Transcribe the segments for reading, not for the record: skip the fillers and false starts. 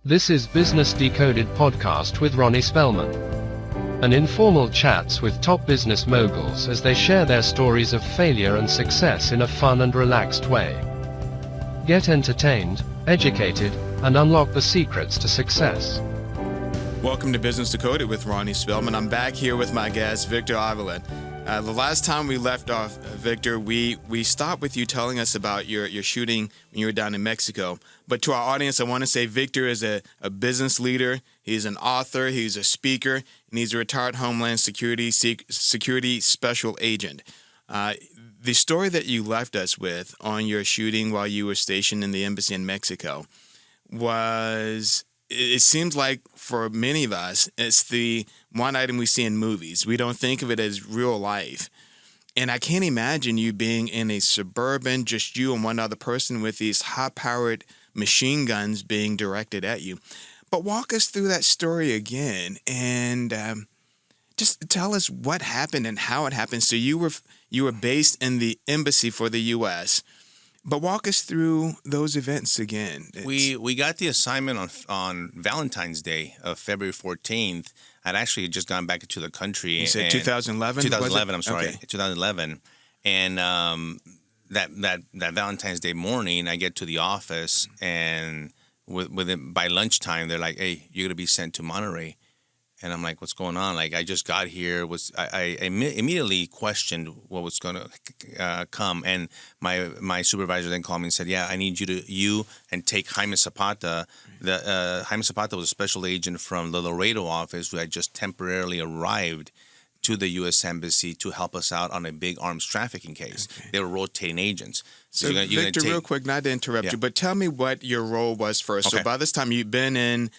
This is Business Decoded podcast with Ronnie Spellman. An informal chats with top business moguls as they share their stories of failure and success in a fun and relaxed way. Get entertained, educated, and unlock the secrets to success. Welcome to Business Decoded with Ronnie Spellman. I'm back here with my guest, Victor Avila. The last time we left off, Victor, we stopped with you telling us about your shooting when you were down in Mexico. But to our audience, I want to say Victor is a business leader. He's an author. He's a speaker. And he's a retired Homeland Security Special Agent. The story that you left us with on your shooting while you were stationed in the embassy in Mexico was... It seems like for many of us, it's the one item we see in movies. We don't think of it as real life. And I can't imagine you being in a Suburban, just you and one other person with these high-powered machine guns being directed at you. But walk us through that story again and just tell us what happened and how it happened. So you were based in the embassy for the U.S., but walk us through those events again. We got the assignment on Valentine's Day of February 14th. I'd actually just gone back into the country. You said 2011? 2011, I'm sorry. Okay. 2011. And that Valentine's Day morning, I get to the office, and by lunchtime, they're like, hey, you're going to be sent to Monterey. And I'm like, what's going on? Like, I just got here. I immediately questioned what was going to come. And my supervisor then called me and said, yeah, I need you and take Jaime Zapata. Jaime Zapata was a special agent from the Laredo office who had just temporarily arrived to the U.S. Embassy to help us out on a big arms trafficking case. Okay. They were rotating agents. So Victor, real quick, not to interrupt you, but tell me what your role was first. Okay. So by this time, you've been in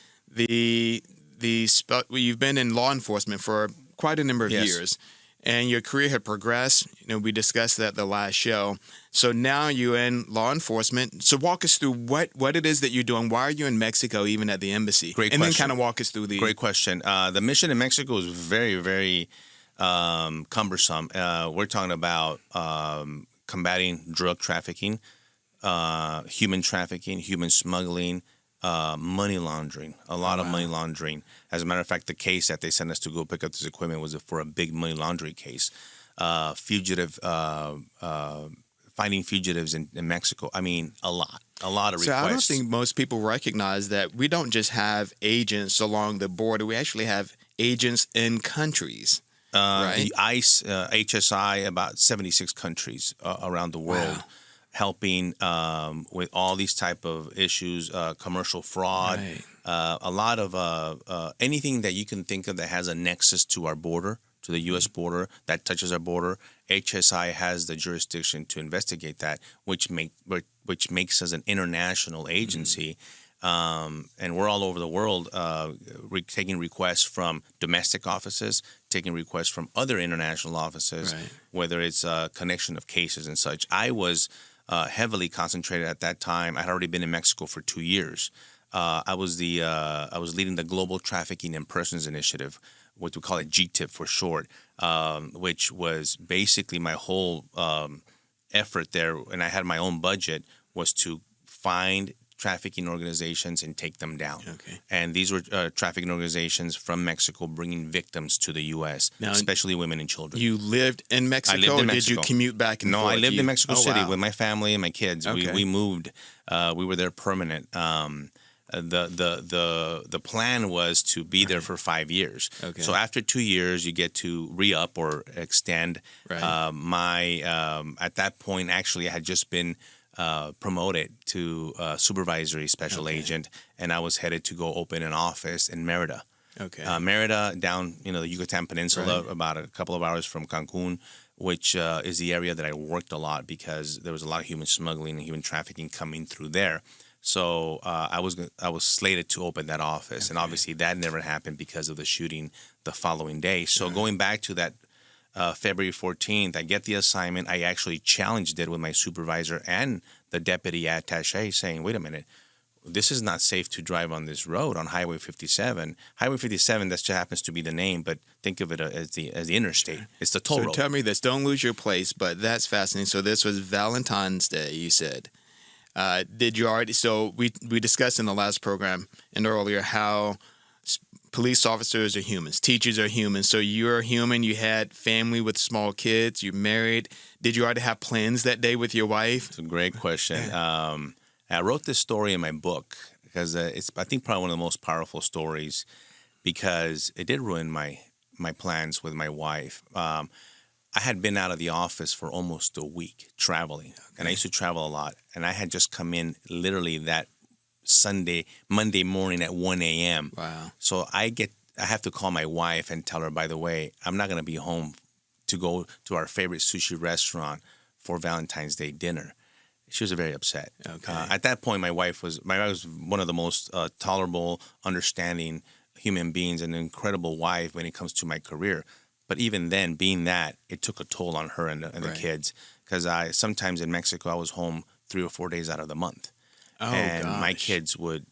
you've been in law enforcement for quite a number of years, and your career had progressed. We discussed that the last show. So now you're in law enforcement. So walk us through what it is that you're doing. Why are you in Mexico, even at the embassy? Great question. And then kind of walk us through the... Great question. The mission in Mexico is very, very cumbersome. We're talking about combating drug trafficking, human trafficking, human smuggling, money laundering, a lot of money laundering. As a matter of fact, the case that they sent us to go pick up this equipment was for a big money laundering case. Finding fugitives in Mexico. I mean, a lot of requests. So I don't think most people recognize that we don't just have agents along the border. We actually have agents in countries. Right? The ICE, HSI, about 76 countries around the world. Wow. Helping with all these type of issues, commercial fraud, a lot of anything that you can think of that has a nexus to our border, to the U.S. border, that touches our border. HSI has the jurisdiction to investigate that, which makes us an international agency. And we're all over the world taking requests from domestic offices, taking requests from other international offices, whether it's a connection of cases and such. I was... heavily concentrated at that time. I had already been in Mexico for 2 years. I was leading the Global Trafficking in Persons Initiative, what we call it GTIP for short, which was basically my whole effort there. And I had my own budget, was to find trafficking organizations and take them down. Okay. And these were trafficking organizations from Mexico bringing victims to the U.S., now, especially women and children. You lived in Mexico? I lived in Did Mexico. you commute back and forth? No, I lived in Mexico City with my family and my kids. Okay. We moved. We were there permanent. The plan was to be there for 5 years. Okay. So after 2 years, you get to re-up or extend. Right. At that point, actually, I had just been promoted to supervisory special agent, and I was headed to go open an office in Mérida. Okay. Mérida, down the Yucatan Peninsula, about a couple of hours from Cancun, which is the area that I worked a lot because there was a lot of human smuggling and human trafficking coming through there. So I was slated to open that office, and obviously that never happened because of the shooting the following day. So going back to that February 14th, I get the assignment. I actually challenged it with my supervisor and the deputy attaché, saying, wait a minute, this is not safe to drive on this road on Highway 57. Highway 57, that just happens to be the name, but think of it as the interstate. It's the toll road. So tell me this, don't lose your place, but that's fascinating. So this was Valentine's Day, you said. Did you already? So we discussed in the last program and earlier how police officers are humans, teachers are humans. So you're a human. You had family with small kids. You're married. Did you already have plans that day with your wife? It's a great question. I wrote this story in my book because it's, I think, probably one of the most powerful stories because it did ruin my plans with my wife. I had been out of the office for almost a week traveling, and I used to travel a lot. And I had just come in literally that Monday morning at 1 a.m. Wow. So I have to call my wife and tell her, by the way, I'm not going to be home to go to our favorite sushi restaurant for Valentine's Day dinner. She was very upset. Okay. At that point, my wife was one of the most tolerable, understanding human beings, an incredible wife when it comes to my career. But even then, being that, it took a toll on her and the kids. Because sometimes in Mexico, I was home 3 or 4 days out of the month. Oh, and gosh. my kids would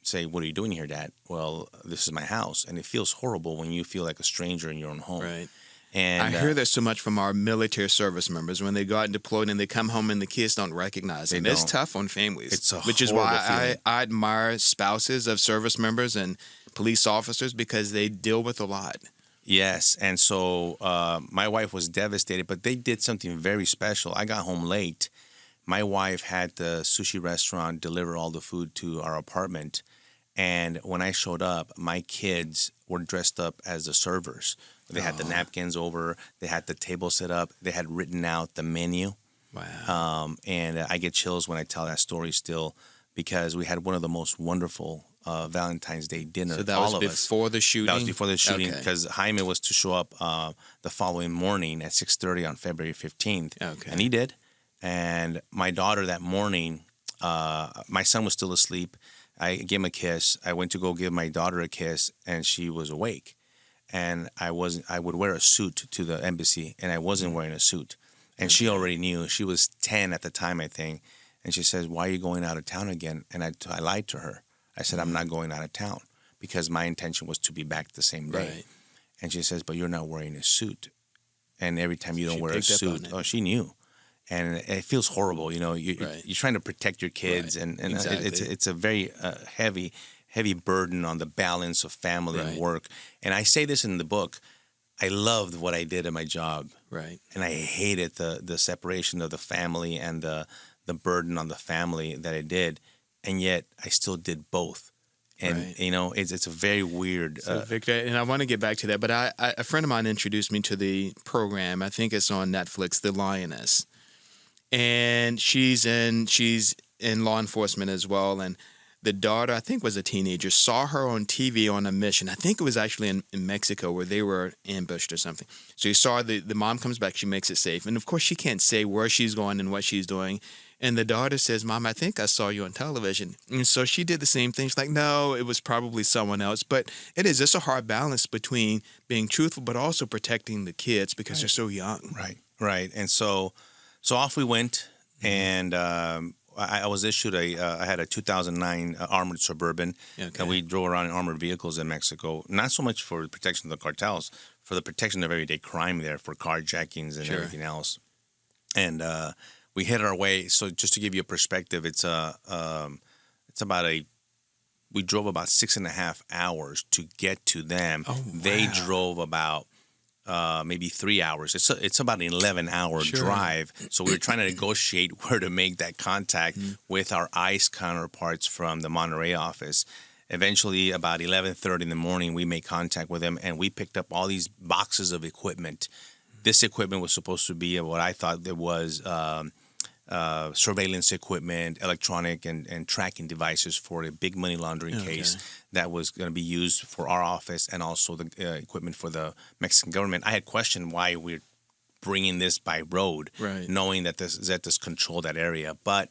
say, "What are you doing here, Dad?" "Well, this is my house." And it feels horrible when you feel like a stranger in your own home. Right. And I hear that so much from our military service members when they go out and deploy and they come home and the kids don't recognize them. It's tough on families. It's a which is horrible why feeling. I admire spouses of service members and police officers because they deal with a lot. Yes, and so my wife was devastated, but they did something very special. I got home late. My wife had the sushi restaurant deliver all the food to our apartment, and when I showed up, my kids were dressed up as the servers. They had the napkins over, they had the table set up, they had written out the menu. Wow. And I get chills when I tell that story still because we had one of the most wonderful Valentine's Day dinner. So that all was of us. before the shooting? That was before the shooting Okay. because Jaime was to show up the following morning at 6:30 on February 15th. Okay. And he did. And my daughter that morning, my son was still asleep. I gave him a kiss. I went to go give my daughter a kiss, and she was awake. And I would wear a suit to the embassy, and I wasn't wearing a suit. And she already knew. She was 10 at the time, I think. And she says, "Why are you going out of town again?" And I lied to her. I said, "I'm not going out of town because my intention was to be back the same day." Right. And she says, "But you're not wearing a suit." And every time you don't She wear a picked up suit, on it. she knew. And it feels horrible, you're Right. trying to protect your kids, Right. and Exactly. it's a very heavy burden on the balance of family and Right. work. And I say this in the book. I loved what I did at my job, Right. and I hated the separation of the family and the burden on the family that I did, and yet I still did both. And Right. it's a very weird. So Victor, and I want to get back to that, but a friend of mine introduced me to the program. I think it's on Netflix, The Lioness, and she's in law enforcement as well. And the daughter, I think, was a teenager, saw her on TV on a mission. I think it was actually in Mexico where they were ambushed or something. So you saw the mom comes back, she makes it safe, and of course she can't say where she's going and what she's doing. And the daughter says, "Mom, I think I saw you on television." And so she did the same thing. She's like, "No, it was probably someone else." But it's a hard balance between being truthful but also protecting the kids because they're so young. Right. And so off we went, and I was issued I had a 2009 armored Suburban, Okay. and we drove around in armored vehicles in Mexico, not so much for the protection of the cartels, for the protection of everyday crime there, for carjackings and everything else. And we hit our way. So just to give you a perspective, it's we drove about 6.5 hours to get to them. Oh, They wow. drove about maybe 3 hours. It's about an 11-hour drive. So we were trying to negotiate where to make that contact with our ICE counterparts from the Monterey office. Eventually, about 11:30 in the morning, we made contact with them, and we picked up all these boxes of equipment. This equipment was supposed to be what I thought it was surveillance equipment, electronic and tracking devices for a big money laundering case that was going to be used for our office and also the equipment for the Mexican government. I had questioned why we're bringing this by road, knowing that Zetas controlled that area. But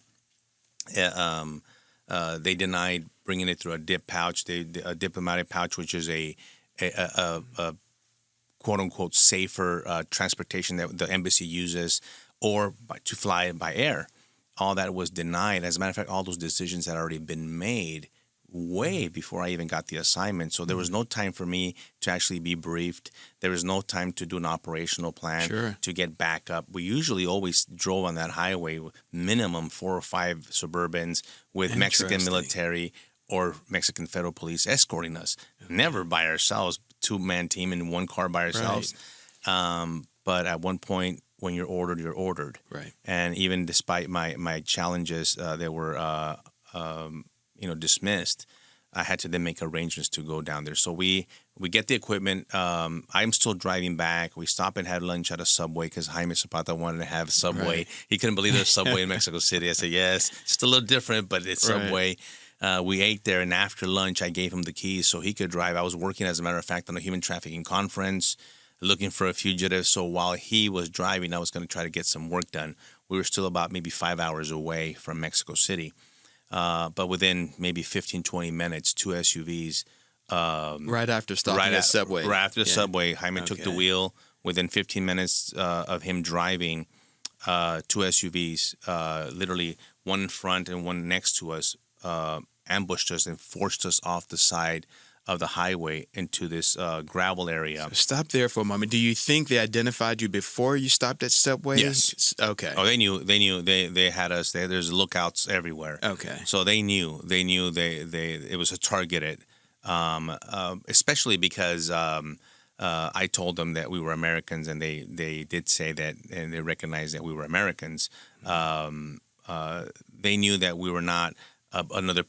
they denied bringing it through a dip pouch, a diplomatic pouch, which is a quote-unquote safer transportation that the embassy uses, or to fly by air. All that was denied. As a matter of fact, all those decisions had already been made way before I even got the assignment. So there was no time for me to actually be briefed. There was no time to do an operational plan to get back up. We usually always drove on that highway, minimum 4 or 5 Suburbans with Mexican military or Mexican federal police escorting us. Never by ourselves, 2-man team in one car by ourselves. But at one point, when you're ordered, you're ordered. Right. And even despite my challenges, they were dismissed. I had to then make arrangements to go down there. So we get the equipment. I'm still driving back. We stop and have lunch at a Subway because Jaime Zapata wanted to have Subway. Right. He couldn't believe there's Subway in Mexico City. I said, yes, it's still a little different, but it's Subway. We ate there, and after lunch, I gave him the keys so he could drive. I was working, as a matter of fact, on a human trafficking conference, looking for a fugitive. So while he was driving, I was going to try to get some work done. We were still about maybe 5 hours away from Mexico City. But within maybe 15, 20 minutes, 2 SUVs. Right after stopping at Subway. Right after the Subway, Jaime took the wheel. Within 15 minutes of him driving, 2 SUVs, literally one in front and one next to us, ambushed us and forced us off the side of the highway into this gravel area. So stop there for a moment. Do you think they identified you before you stopped at Subway? Yes. Okay. Oh, they knew. They had us there. There's lookouts everywhere. Okay. So they knew. It was a targeted, especially because I told them that we were Americans, and they did say that, and they recognized that we were Americans. They knew that we were not another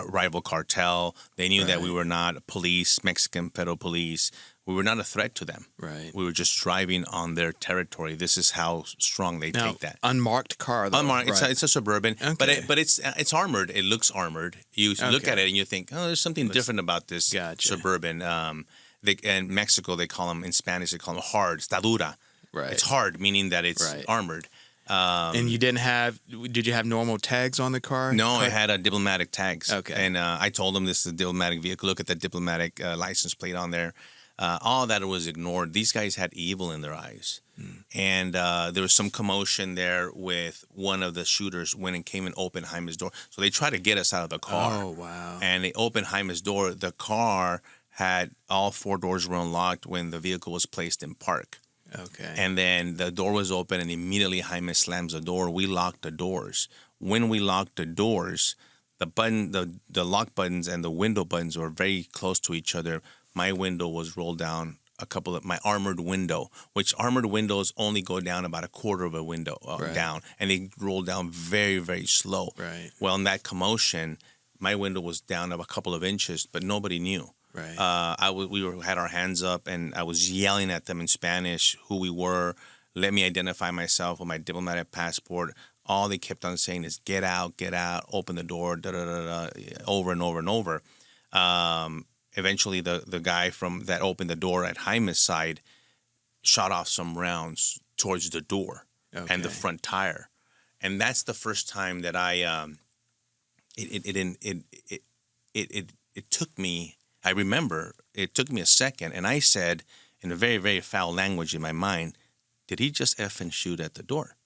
rival cartel. They knew that we were not police, Mexican federal police. We were not a threat to them. Right. We were just driving on their territory. This is how strong they take that. Unmarked car, though. Unmarked. Right. It's a Suburban, Okay. but it's armored. It looks armored. You look at it and you think, oh, there's something different about this Suburban. In Mexico, they call them, in Spanish, they call them hard, está dura. Right. It's hard, meaning that it's armored. And you did you have normal tags on the car? No, it had diplomatic tags. Okay. And I told them this is a diplomatic vehicle. Look at the diplomatic license plate on there. All that was ignored. These guys had evil in their eyes. And there was some commotion there with one of the shooters went and came and opened Jaime's door. So they tried to get us out of the car. Oh, wow. And they opened Jaime's door. The car had all 4 doors were unlocked when the vehicle was placed in park. Okay. And then the door was open, and immediately Jaime slams the door. We locked the doors. When we locked the doors, the lock buttons and the window buttons were very close to each other. My window was rolled down my armored window, which armored windows only go down about a quarter of a window down, and they roll down very, very slow. Right. Well, in that commotion, my window was down a couple of inches, but nobody knew. Right. We had our hands up, and I was yelling at them in Spanish who we were. Let me identify myself with my diplomatic passport. All they kept on saying is get out, open the door, over and over and over. Eventually, the guy from that opened the door at Jaime's side shot off some rounds towards the door and the front tire, and that's the first time that it took me. I remember it took me a second, and I said in a very, very foul language in my mind, did he just effing shoot at the door?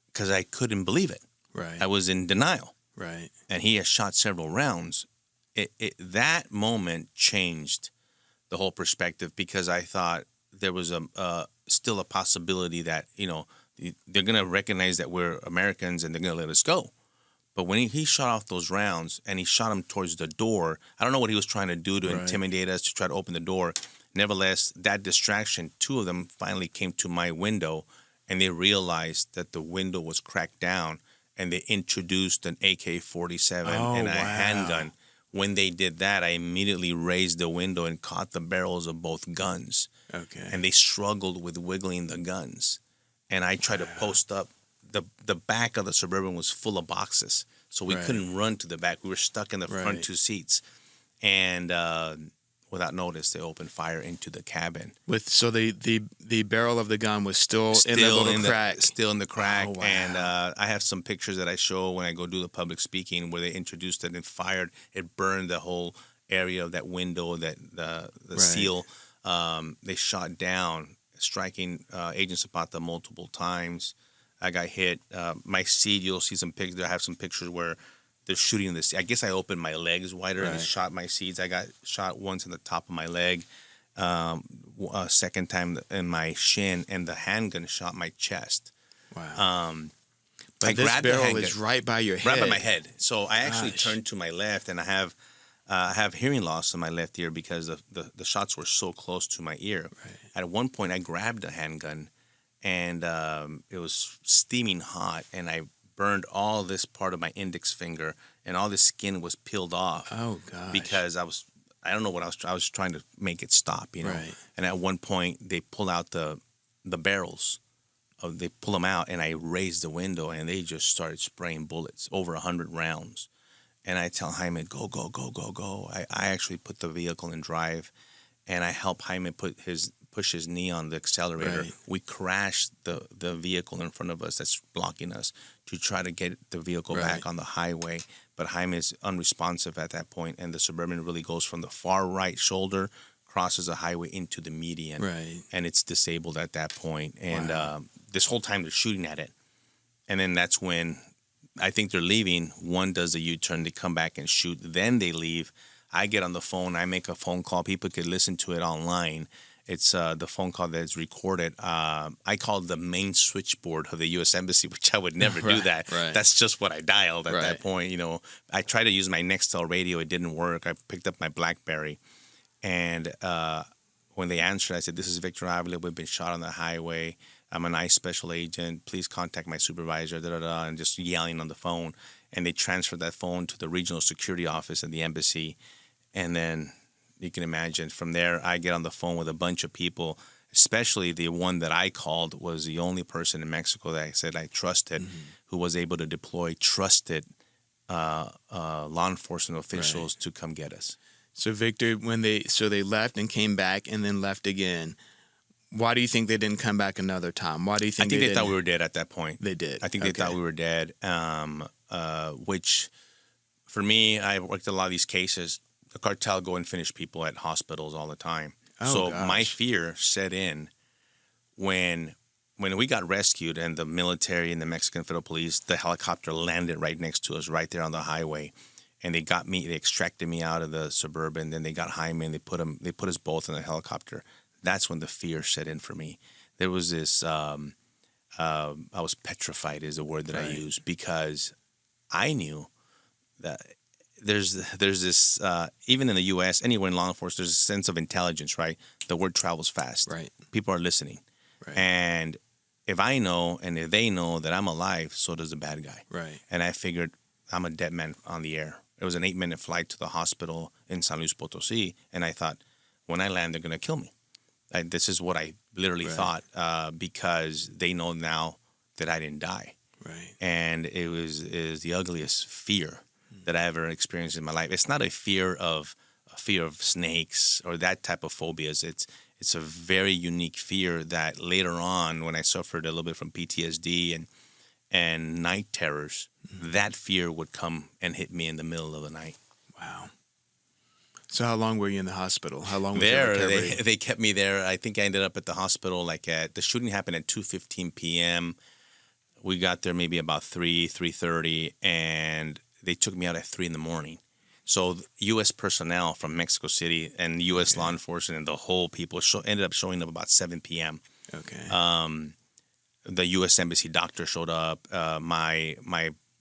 Because I couldn't believe it. Right. I was in denial. Right. And he has shot several rounds. That moment changed the whole perspective, because I thought there was still a possibility that, they're going to recognize that we're Americans and they're going to let us go. But when he shot off those rounds and he shot them towards the door, I don't know what he was trying to do to intimidate us, to try to open the door. Nevertheless, that distraction, 2 of them finally came to my window, and they realized that the window was cracked down, and they introduced an AK-47 and a handgun. When they did that, I immediately raised the window and caught the barrels of both guns. Okay. And they struggled with wiggling the guns. And I tried to post up. The back of the Suburban was full of boxes, so we couldn't run to the back. We were stuck in the front 2 seats. And without notice, they opened fire into the cabin. So the barrel of the gun was still in the little crack. Still in the crack. Oh, wow. And I have some pictures that I show when I go do the public speaking where they introduced it and fired. It burned the whole area of that window, that the seal. They shot down, striking Agent Zapata multiple times. I got hit. My seat, you'll see some pictures. I have some pictures where they're shooting this. I guess I opened my legs wider and Right. shot my seeds. I got shot once in the top of my leg, a second time in my shin, and the handgun shot my chest. Wow. I But this grabbed the barrel handgun, is right by your head. right by my head. So I actually Gosh. turned to my left, and I have hearing loss in my left ear because the shots were so close to my ear. Right. At one point, I grabbed a handgun, and it was steaming hot, and I burned all this part of my index finger, and all the skin was peeled off. Oh, gosh. Because I don't know what I was trying to make it stop, you know. Right. And at one point, they pull out the barrels. They pull them out, and I raised the window, and they just started spraying bullets, over 100 rounds. And I tell Jaime, go, go, go, go, go. I actually put the vehicle in drive, and I help Jaime push his knee on the accelerator. Right. We crashed the vehicle in front of us that's blocking us to try to get the vehicle Right. back on the highway. But Jaime is unresponsive at that point, and the Suburban really goes from the far right shoulder, crosses the highway into the median, Right. and it's disabled at that point. And Wow. this whole time they're shooting at it. And then that's when I think they're leaving. One does a U-turn, they come back and shoot. Then they leave. I get on the phone. I make a phone call. People could listen to it online. It's the phone call that is recorded. I called the main switchboard of the U.S. Embassy, which I would never do Right, that. right. That's just what I dialed at Right. that point. You know, I tried to use my Nextel radio. It didn't work. I picked up my BlackBerry. And when they answered, I said, "This is Victor Avila. We've been shot on the highway. I'm an ICE special agent. Please contact my supervisor," and just yelling on the phone. And they transferred that phone to the regional security office at the embassy. And then you can imagine from there, I get on the phone with a bunch of people, especially the one that I called was the only person in Mexico that I said I trusted, who was able to deploy trusted law enforcement officials to come get us. So Victor, they left and came back and then left again. Why do you think they didn't come back another time? Why do you I think think they thought didn't? we were dead at that point. They did. I think they thought we were dead, which for me, I worked a lot of these cases. The cartel go and finish people at hospitals all the time. Oh, so gosh. my fear set in when we got rescued and the military and the Mexican Federal Police, the helicopter landed right next to us, right there on the highway. And they got me, they extracted me out of the Suburban. Then they got Jaime and they put us both in the helicopter. That's when the fear set in for me. There was this, I was petrified is the word that I use, because I knew that there's this, even in the U.S., anywhere in law enforcement, there's a sense of intelligence, right? The word travels fast. Right. People are listening. Right. And if I know and if they know that I'm alive, so does the bad guy. Right. And I figured I'm a dead man on the air. It was an 8-minute flight to the hospital in San Luis Potosí. And I thought, when I land, they're going to kill me. This is what I literally thought, because they know now that I didn't die. Right. And it is the ugliest fear that I ever experienced in my life. It's not a fear of snakes or that type of phobias. It's a very unique fear that later on, when I suffered a little bit from PTSD and night terrors, that fear would come and hit me in the middle of the night. Wow. So how long were you in the hospital? How long was There, your recovery? they kept me there. I think I ended up at the hospital the shooting happened at 2:15 p.m. We got there maybe about 3:30, and they took me out at 3 in the morning. So U.S. personnel from Mexico City and U.S. law enforcement and the whole people ended up showing up about 7 p.m. Okay. The U.S. Embassy doctor showed up. My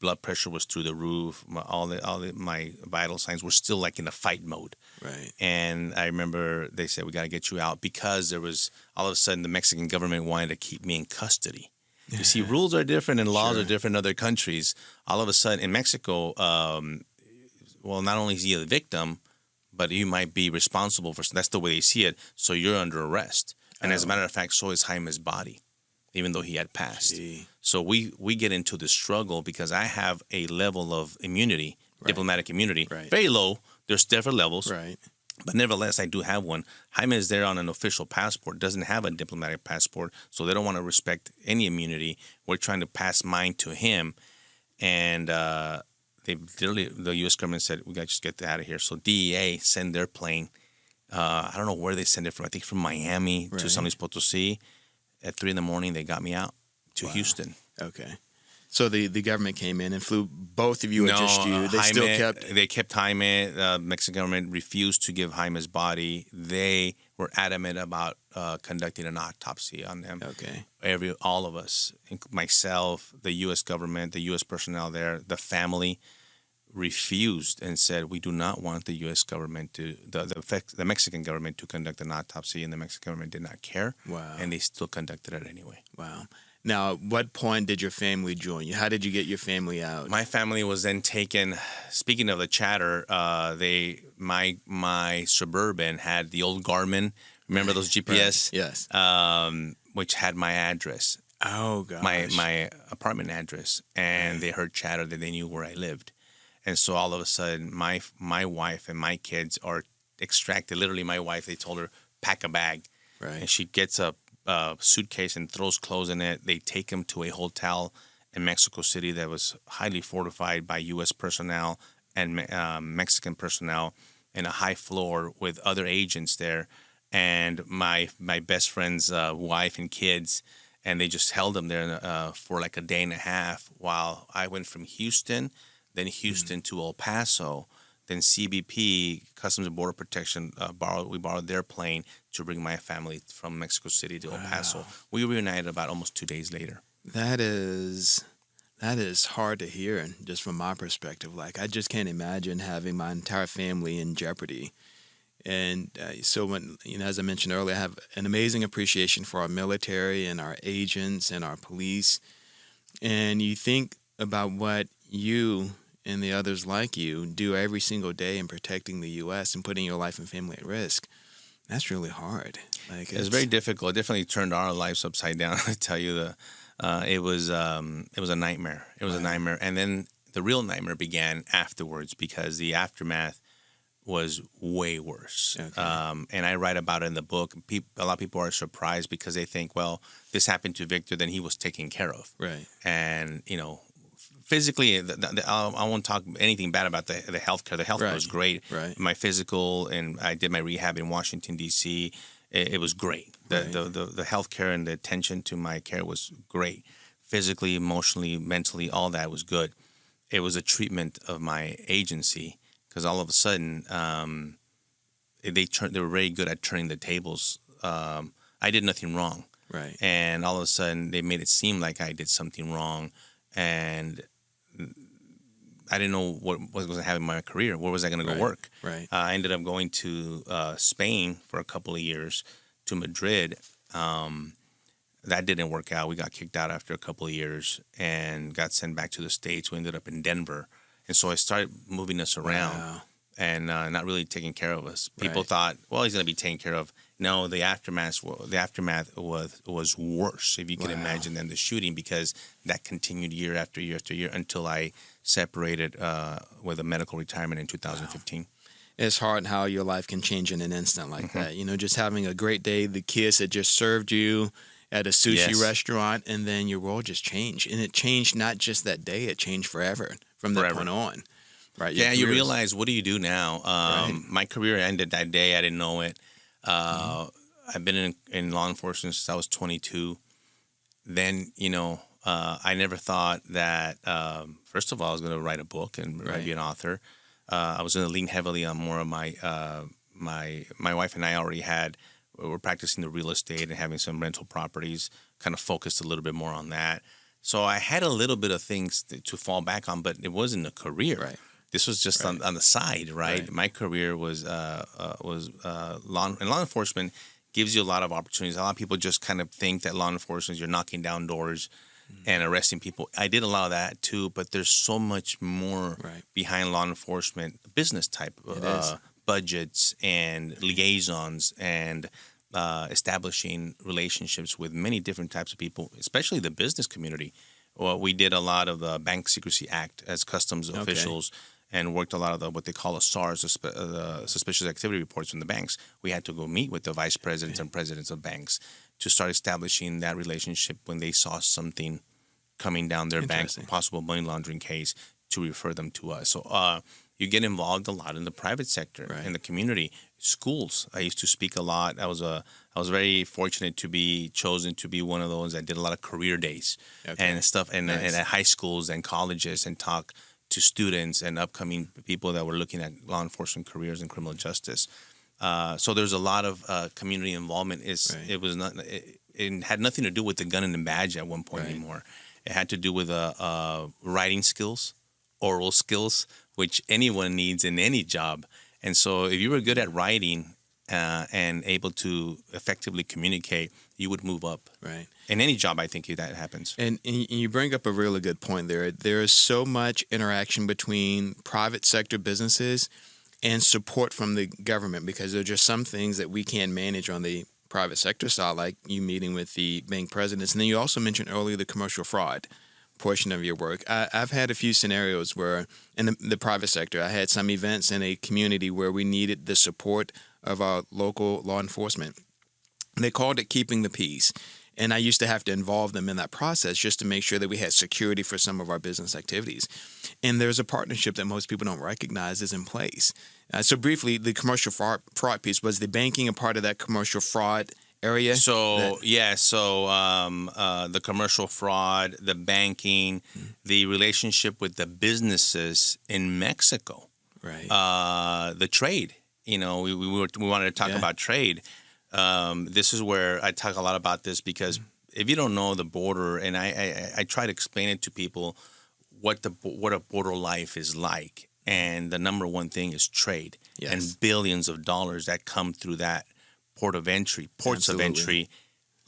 blood pressure was through the roof. My vital signs were still like in a fight mode. Right. And I remember they said, "We got to get you out," because there was all of a sudden the Mexican government wanted to keep me in custody. You see, rules are different and laws are different in other countries. All of a sudden in Mexico, not only is he a victim, but you might be responsible for. That's the way they see it. So you're under arrest. And as a matter of fact, so is Jaime's body, even though he had passed. Gee. So we get into the struggle because I have a level of immunity, diplomatic immunity, very low. There's different levels. Right. But nevertheless, I do have one. Jaime is there on an official passport, doesn't have a diplomatic passport, so they don't want to respect any immunity. We're trying to pass mine to him. And they literally, the U.S. government said, "We got to just get out of here." So DEA send their plane. I don't know where they send it from. I think from Miami to San Luis Potosí. At 3 in the morning, they got me out to Houston. Okay. So the government came in and flew both of you or just you? They still kept... They kept Jaime. The Mexican government refused to give Jaime's body. They were adamant about conducting an autopsy on them. Okay. All of us, myself, the U.S. government, the U.S. personnel there, the family, refused and said, we do not want the U.S. government to, the Mexican government to conduct an autopsy, and the Mexican government did not care. Wow. And they still conducted it anyway. Wow. Now, at what point did your family join you? How did you get your family out? My family was then taken. Speaking of the chatter, my Suburban had the old Garmin. Remember those GPS? Right. Yes. Which had my address. Oh gosh. My apartment address, and they heard chatter that they knew where I lived, and so all of a sudden, my wife and my kids are extracted. Literally, my wife, they told her pack a bag, right? And she gets a suitcase and throws clothes in it. They take him to a hotel in Mexico City that was highly fortified by U.S. personnel and Mexican personnel, in a high floor with other agents there, and my best friend's wife and kids, and they just held him there for like a day and a half while I went from Houston, then Houston to El Paso. Then CBP, Customs and Border Protection, we borrowed their plane to bring my family from Mexico City to El Paso. We reunited about almost 2 days later. That is hard to hear, just from my perspective. Like, I just can't imagine having my entire family in jeopardy. And so when, as I mentioned earlier, I have an amazing appreciation for our military and our agents and our police. And you think about what you and the others like you do every single day in protecting the U.S. and putting your life and family at risk. That's really hard. Like, it's very difficult. It definitely turned our lives upside down. I tell you, it was a nightmare. It was a nightmare, and then the real nightmare began afterwards, because the aftermath was way worse. Okay. And I write about it in the book. A lot of people are surprised because they think, well, this happened to Victor, then he was taken care of. Right. And physically, I won't talk anything bad about the healthcare. The healthcare was great. Right. My physical, and I did my rehab in Washington, D.C. It was great. The healthcare and the attention to my care was great. Physically, emotionally, mentally, all that was good. It was a treatment of my agency, because all of a sudden, they were very good at turning the tables. I did nothing wrong. Right. And all of a sudden, they made it seem like I did something wrong, and I didn't know what was going to happen in my career. Where was I going to go work? Right. I ended up going to Spain for a couple of years, to Madrid. That didn't work out. We got kicked out after a couple of years and got sent back to the States. We ended up in Denver. And so I started moving us around and not really taking care of us. People thought, well, he's going to be taken care of. No, the aftermath was worse, if you can imagine, than the shooting, because that continued year after year after year until I separated with a medical retirement in 2015. Wow. It's hard how your life can change in an instant like that. Just having a great day, the kids that just served you at a sushi restaurant, and then your world just changed. And it changed not just that day, it changed forever from that point on. Right. Yeah, you realize, what do you do now? My career ended that day. I didn't know it. I've been in law enforcement since I was 22. Then, I never thought that, first of all, I was going to write a book and be an author. I was going to lean heavily on more of my wife and I already we're practicing the real estate and having some rental properties, kind of focused a little bit more on that. So I had a little bit of things to fall back on, but it wasn't a career. Right. This was just on the side, right? My career was law enforcement gives you a lot of opportunities. A lot of people just kind of think that law enforcement, you're knocking down doors and arresting people. I did a lot of that too, but there's so much more behind law enforcement, business type budgets and liaisons and establishing relationships with many different types of people, especially the business community. Well, we did a lot of the Bank Secrecy Act as customs officials, and worked a lot of what they call a SARS, suspicious activity reports from the banks. We had to go meet with the vice presidents and presidents of banks to start establishing that relationship when they saw something coming down their bank, a possible money laundering case, to refer them to us. So you get involved a lot in the private sector, in the community, schools. I used to speak a lot. I was very fortunate to be chosen to be one of those that did a lot of career days and stuff, and at high schools and colleges, and talk to students and upcoming people that were looking at law enforcement careers and criminal justice. So there's a lot of community involvement. It was not. It had nothing to do with the gun and the badge at one point anymore. It had to do with writing skills, oral skills, which anyone needs in any job. And so if you were good at writing and able to effectively communicate, you would move up. Right. In any job, I think that happens. And you bring up a really good point there. There is so much interaction between private sector businesses and support from the government, because there are just some things that we can't manage on the private sector side, like you meeting with the bank presidents. And then you also mentioned earlier the commercial fraud portion of your work. I've had a few scenarios where in the private sector, I had some events in a community where we needed the support of our local law enforcement. They called it keeping the peace. And I used to have to involve them in that process just to make sure that we had security for some of our business activities. And there's a partnership that most people don't recognize is in place. So briefly, the commercial fraud piece, was the banking a part of that commercial fraud area? So the commercial fraud, the banking, the relationship with the businesses in Mexico, the trade. We wanted to talk about trade. This is where I talk a lot about this, because if you don't know the border, and I try to explain it to people what a border life is like, and the number one thing is trade and billions of dollars that come through that ports of entry,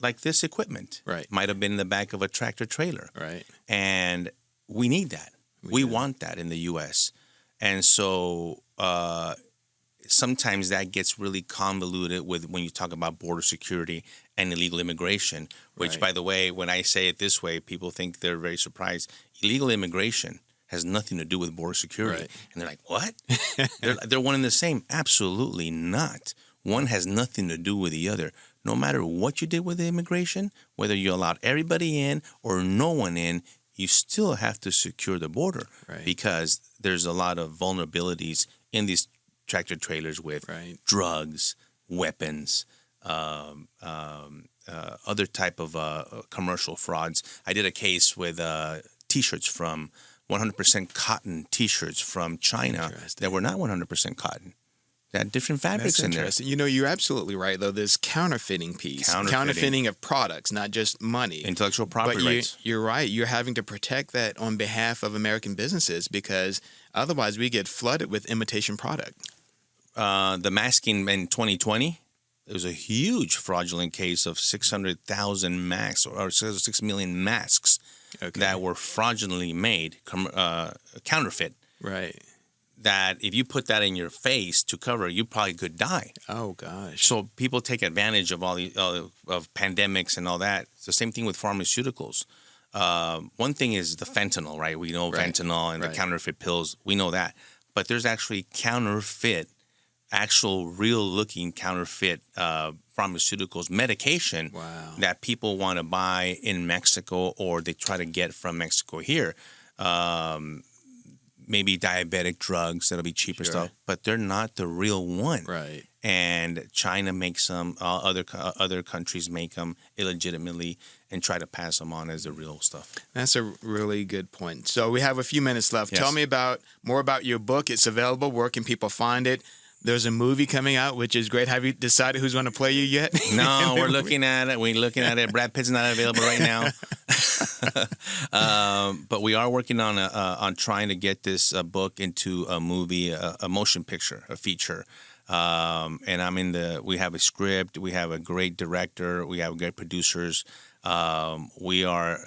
like this equipment might have been in the back of a tractor trailer, and we need that. We want that in the U.S. And so sometimes that gets really convoluted with when you talk about border security and illegal immigration, which, by the way, when I say it this way, people think they're very surprised. Illegal immigration has nothing to do with border security. And they're like, what? they're one and the same. Absolutely not. One has nothing to do with the other. No matter what you did with the immigration, whether you allowed everybody in or no one in, you still have to secure the border, because there's a lot of vulnerabilities in these tractor trailers with drugs, weapons, other type of commercial frauds. I did a case with T-shirts from 100% cotton T-shirts from China that were not 100% cotton. They had different fabrics in there. You're absolutely right, though. This counterfeiting piece, counterfeiting of products, not just money. Intellectual property rights. You're right. You're having to protect that on behalf of American businesses, because otherwise we get flooded with imitation product. The masking in 2020, there was a huge fraudulent case of 600,000 masks, or 6 million masks that were fraudulently made, counterfeit. That if you put that in your face to cover, you probably could die. Oh gosh! So people take advantage of all the of pandemics and all that. It's the same thing with pharmaceuticals. One thing is the fentanyl, right? We know fentanyl and the counterfeit pills. We know that, but there's actually counterfeit, actual real-looking counterfeit pharmaceuticals, medication that people want to buy in Mexico, or they try to get from Mexico here. Maybe diabetic drugs that'll be cheaper stuff, but they're not the real one. And China makes them, other countries make them illegitimately and try to pass them on as the real stuff. That's a really good point. So we have a few minutes left. Tell me more about your book. It's available. Where can people find it? There's a movie coming out, which is great. Have you decided who's going to play you yet? No, we're looking at it. We're looking at it. Brad Pitt's not available right now. But we are working on trying to get this book into a movie, a motion picture, a feature. And we have a script. We have a great director. We have great producers. We are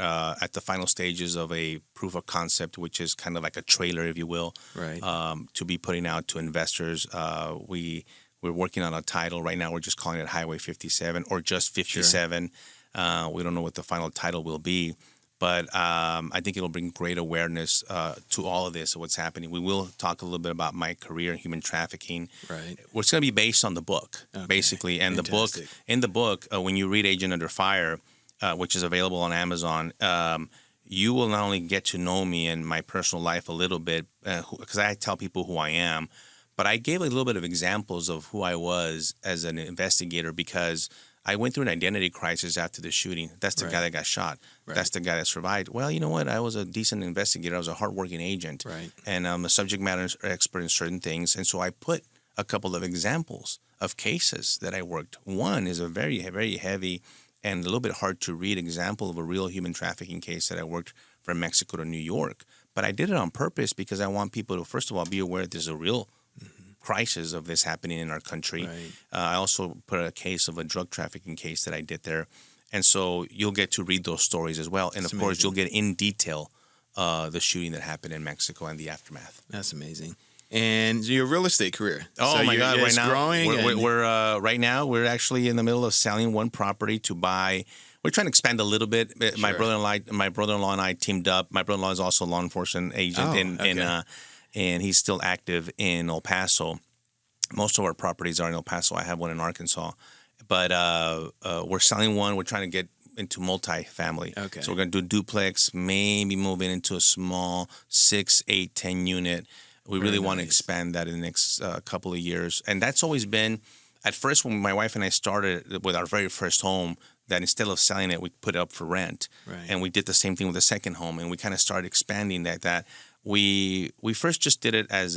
at the final stages of a proof of concept, which is kind of like a trailer, if you will, to be putting out to investors. We're working on a title right now. We're just calling it Highway 57 or just 57. We don't know what the final title will be, but I think it'll bring great awareness to all of this, what's happening. We will talk a little bit about my career in human trafficking. It's going to be based on the book, basically. And in the book, when you read Agent Under Fire, which is available on Amazon, you will not only get to know me and my personal life a little bit, because I tell people who I am, but I gave a little bit of examples of who I was as an investigator, because I went through an identity crisis after the shooting. That's the guy that got shot. Right. That's the guy that survived. Well, you know what? I was a decent investigator. I was a hardworking agent. Right. And I'm a subject matter expert in certain things. And so I put a couple of examples of cases that I worked. One is a very, very heavy and a little bit hard to read example of a real human trafficking case that I worked from Mexico to New York. But I did it on purpose because I want people to, first of all, be aware there's a real crisis of this happening in our country. Right. I also put a case of a drug trafficking case that I did there. And so you'll get to read those stories as well. And That's of course, amazing. you'll get in detail the shooting that happened in Mexico and the aftermath. That's amazing. And your real estate career. Oh So my you're- God! Right it's now, growing. we're right now we're actually in the middle of selling one property to buy. We're trying to expand a little bit. My brother-in-law and I teamed up. My brother-in-law is also a law enforcement agent, and he's still active in El Paso. Most of our properties are in El Paso. I have one in Arkansas, but we're selling one. We're trying to get into multi-family. Okay. So we're going to do duplex, maybe move it into a small 6, 8, 10 unit. We really want to expand that in the next couple of years. And that's always been, at first when my wife and I started with our very first home, that instead of selling it, we put it up for rent. Right. And we did the same thing with the second home. And we kind of started expanding that. We first just did it as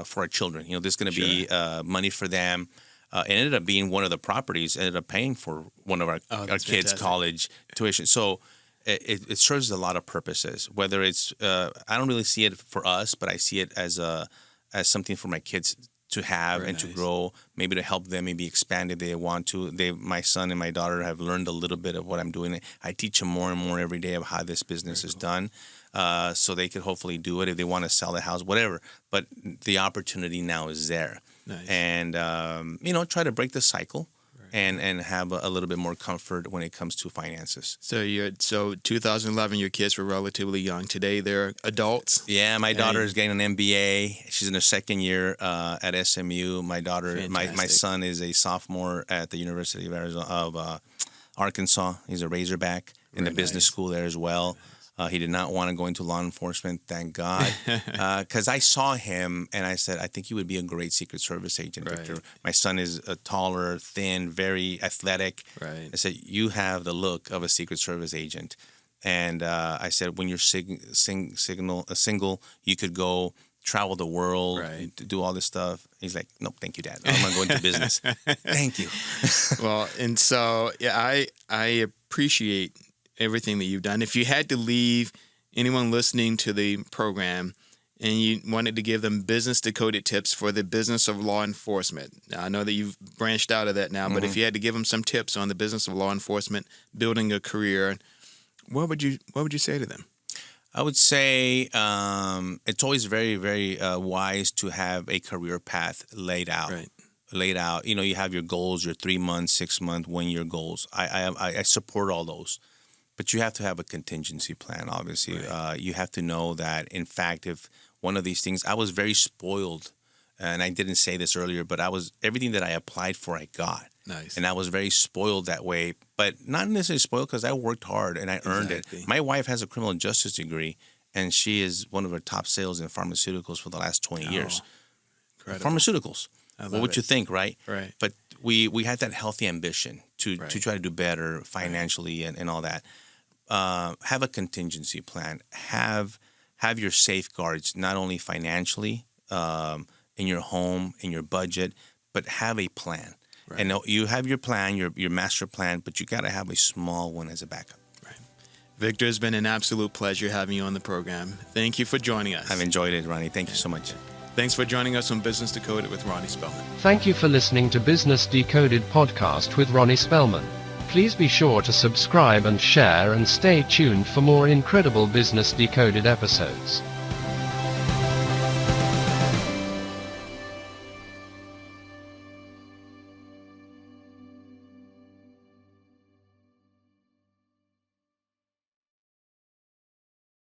for our children. You know, there's going to be money for them. It ended up being one of the properties, ended up paying for one of our kids' fantastic. college tuition. So it serves a lot of purposes. Whether it's, I don't really see it for us, but I see it as something for my kids to have Very and to nice. grow, maybe to help them, maybe expand if they want to. My son and my daughter have learned a little bit of what I'm doing. I teach them more and more every day of how this business is done, so they could hopefully do it if they want to sell the house, whatever. But the opportunity now is there. Nice. And try to break the cycle and have a little bit more comfort when it comes to finances. So 2011, your kids were relatively young. Today, they're adults. Yeah, my daughter is getting an MBA. She's in her second year at SMU. My daughter, my son is a sophomore at the University of Arkansas. He's a Razorback in the business school there as well. He did not want to go into law enforcement, thank God, because I saw him and I said, I think you would be a great Secret Service agent, Victor. My son is taller, thin, very athletic. Right. I said, you have the look of a Secret Service agent. And I said, when you're single, you could go travel the world, do all this stuff. He's like, nope, thank you, Dad. I'm going to go into business. Thank you. Well, and so, I appreciate everything that you've done. If you had to leave anyone listening to the program and you wanted to give them business decoded tips for the business of law enforcement, now, I know that you've branched out of that now, but if you had to give them some tips on the business of law enforcement, building a career, what would you say to them? I would say it's always very, very wise to have a career path laid out. Right. Laid out. You know, you have your goals, your 3 month, 6 month, 1 year goals. I support all those. But you have to have a contingency plan, obviously. Right. You have to know that, in fact, if one of these things, I was very spoiled, and I didn't say this earlier, but everything that I applied for, I got. Nice. And I was very spoiled that way, but not necessarily spoiled because I worked hard and I earned it. My wife has a criminal justice degree, and she is one of our top sales in pharmaceuticals for the last 20 years. Incredible. Pharmaceuticals. What would you think, right? Right. But we had that healthy ambition to try to do better financially and all that. Have a contingency plan. Have your safeguards, not only financially, in your home, in your budget, but have a plan. Right. And you have your plan, your master plan, but you got to have a small one as a backup. Right. Victor, it's been an absolute pleasure having you on the program. Thank you for joining us. I've enjoyed it, Ronnie. Thank you so much. Thanks for joining us on Business Decoded with Ronnie Spellman. Thank you for listening to Business Decoded podcast with Ronnie Spellman. Please be sure to subscribe and share and stay tuned for more incredible Business Decoded episodes.